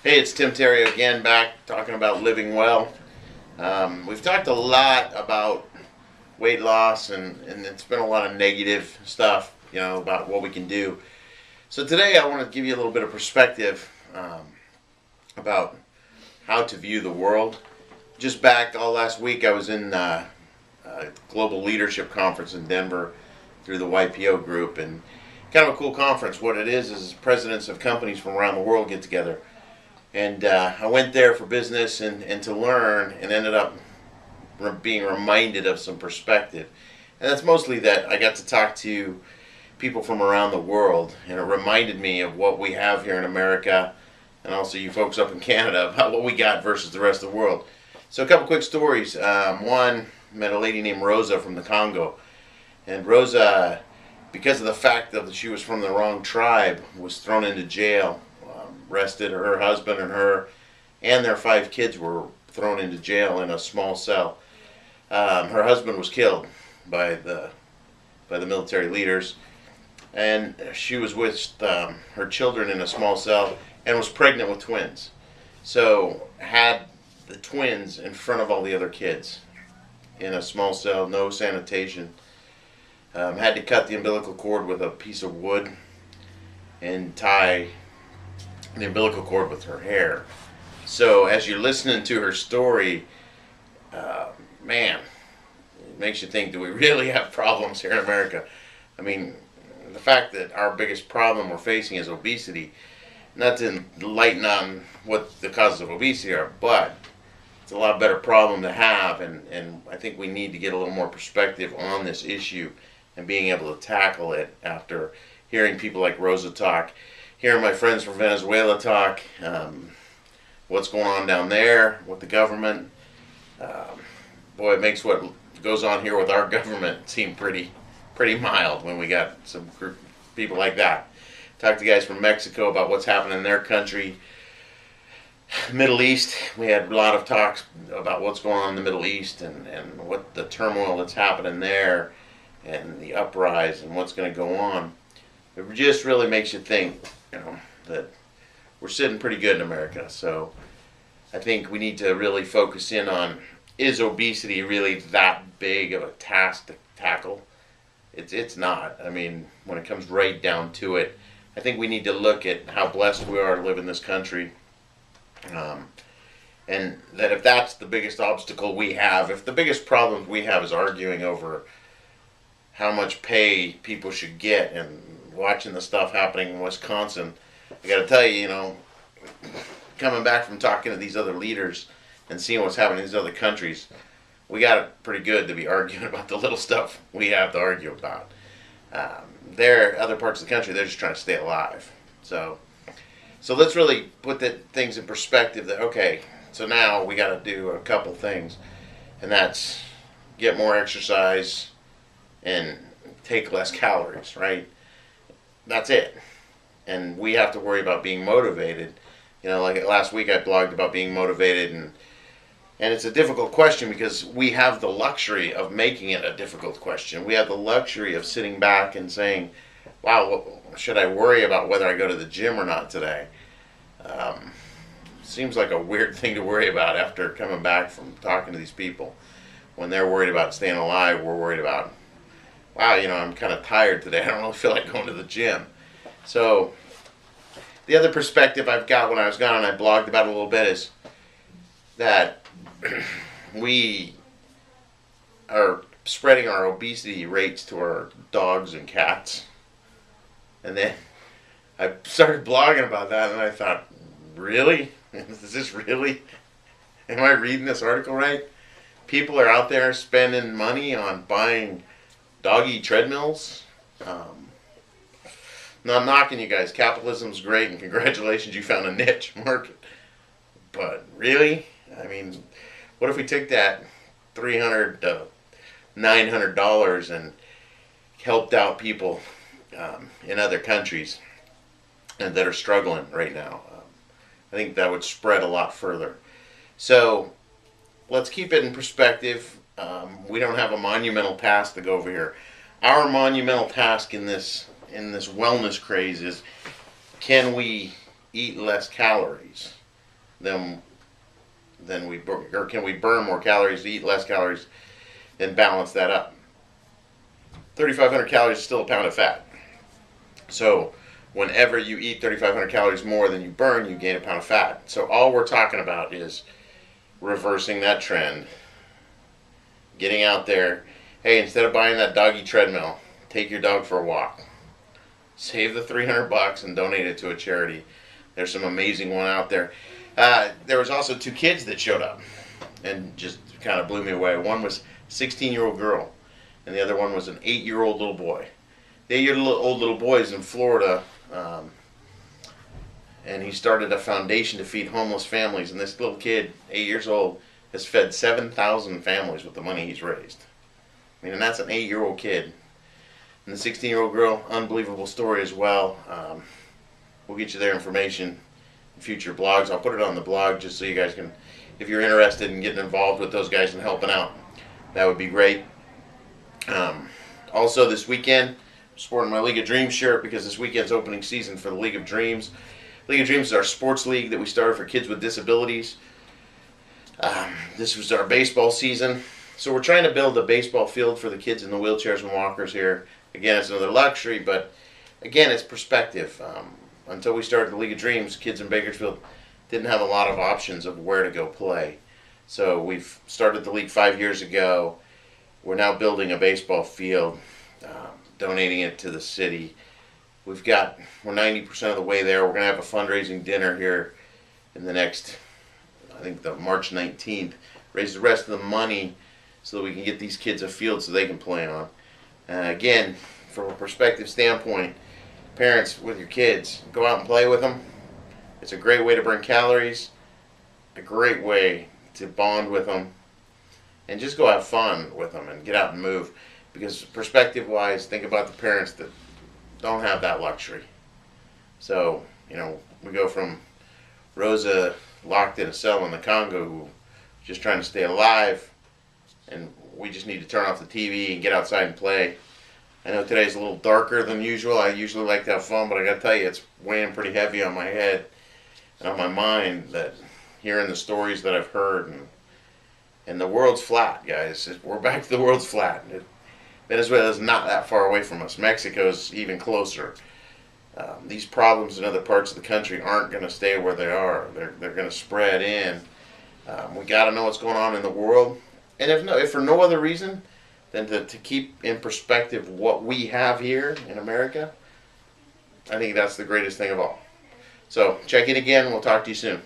Hey, it's Tim Terry again, back talking about living well. We've talked a lot about weight loss, and it's been a lot of negative stuff, about what we can do. So today I want to give you a little bit of perspective about how to view the world. Just back all last week, I was in a global leadership conference in Denver through the YPO group, and kind of a cool conference. What it is presidents of companies from around the world get together. And I went there for business and to learn, and ended up being reminded of some perspective. And that's mostly that I got to talk to people from around the world, and it reminded me of what we have here in America, and also you folks up in Canada, about what we got versus the rest of the world. So a couple quick stories. One, met a lady named Rosa from the Congo. And Rosa, because of the fact that she was from the wrong tribe, was thrown into jail. Arrested. Her husband and her and their 5 kids were thrown into jail in a small cell. Her husband was killed by the military leaders, and she was with her children in a small cell and was pregnant with twins. So had the twins in front of all the other kids in a small cell, no sanitation. Had to cut the umbilical cord with a piece of wood and tie the umbilical cord with her hair. So as you're listening to her story, man, it makes you think, do we really have problems here in America? I mean, the fact that our biggest problem we're facing is obesity, not to lighten on what the causes of obesity are, but it's a lot better problem to have, and I think we need to get a little more perspective on this issue and being able to tackle it after hearing people like Rosa talk, hearing my friends from Venezuela talk, what's going on down there with the government. Boy, it makes what goes on here with our government seem pretty mild when we got some group people like that. Talked to guys from Mexico about what's happening in their country. Middle East, we had a lot of talks about what's going on in the Middle East and what the turmoil that's happening there and the uprise and what's going to go on. It just really makes you think, that we're sitting pretty good in America. So I think we need to really focus in on, is obesity really that big of a task to tackle? It's not. I mean, when it comes right down to it, I think we need to look at how blessed we are to live in this country. And that if that's the biggest obstacle we have, if the biggest problem we have is arguing over how much pay people should get and watching the stuff happening in Wisconsin, I got to tell you, coming back from talking to these other leaders and seeing what's happening in these other countries, we got it pretty good to be arguing about the little stuff we have to argue about. There, other parts of the country, they're just trying to stay alive. So let's really put things in perspective that, okay, so now we got to do a couple things, and that's get more exercise and take less calories, right? That's it. And we have to worry about being motivated. Like last week I blogged about being motivated, and it's a difficult question because we have the luxury of making it a difficult question. We have the luxury of sitting back and saying, wow, should I worry about whether I go to the gym or not today? Seems like a weird thing to worry about after coming back from talking to these people. When they're worried about staying alive, we're worried about, wow, I'm kind of tired today. I don't really feel like going to the gym. So the other perspective I've got when I was gone, and I blogged about it a little bit, is that we are spreading our obesity rates to our dogs and cats. And then I started blogging about that, and I thought, really? Is this really? Am I reading this article right? People are out there spending money on buying doggy treadmills. Not knocking you guys. Capitalism's great, and congratulations, you found a niche market. But really? I mean, what if we took that $300 to $900 and helped out people in other countries and that are struggling right now? I think that would spread a lot further. So let's keep it in perspective. We don't have a monumental task to go over here. Our monumental task in this wellness craze is, can we eat less calories? than we burn, or can we burn more calories, eat less calories, and balance that up? 3,500 calories is still a pound of fat. So whenever you eat 3,500 calories more than you burn, you gain a pound of fat. So all we're talking about is reversing that trend, getting out there. Hey, instead of buying that doggy treadmill, take your dog for a walk. Save the $300 and donate it to a charity. There's some amazing one out there. There was also 2 kids that showed up and just kind of blew me away. One was a 16-year-old girl, and the other one was an 8-year-old little boy. The 8-year-old little boy is in Florida, and he started a foundation to feed homeless families. And this little kid, 8 years old, has fed 7,000 families with the money he's raised. I mean, and that's an 8-year-old kid. And the 16-year-old girl, unbelievable story as well. We'll get you their information in future blogs. I'll put it on the blog just so you guys can, if you're interested in getting involved with those guys and helping out, that would be great. Also this weekend, I'm sporting my League of Dreams shirt because this weekend's opening season for the League of Dreams. League of Dreams is our sports league that we started for kids with disabilities. This was our baseball season. So we're trying to build a baseball field for the kids in the wheelchairs and walkers here. Again, it's another luxury, but again, it's perspective. Until we started the League of Dreams, kids in Bakersfield didn't have a lot of options of where to go play. So we've started the league 5 years ago. We're now building a baseball field, donating it to the city. We're 90% of the way there. We're going to have a fundraising dinner here in the next, I think, the March 19th. Raise the rest of the money so that we can get these kids a field so they can play on. Again, from a perspective standpoint, parents with your kids, go out and play with them. It's a great way to burn calories, a great way to bond with them, and just go have fun with them and get out and move. Because perspective-wise, think about the parents that don't have that luxury. So, we go from Rosa locked in a cell in the Congo who just trying to stay alive, and we just need to turn off the TV and get outside and play. I know today's a little darker than usual. I usually like to have fun, but I got to tell you, it's weighing pretty heavy on my head and on my mind, that hearing the stories that I've heard, and the world's flat, guys. We're back to the world's flat. Venezuela is not that far away from us. Mexico's even closer. These problems in other parts of the country aren't going to stay where they are. They're going to spread in. We got to know what's going on in the world, and if for no other reason than to keep in perspective what we have here in America, I think that's the greatest thing of all. So check in again. We'll talk to you soon.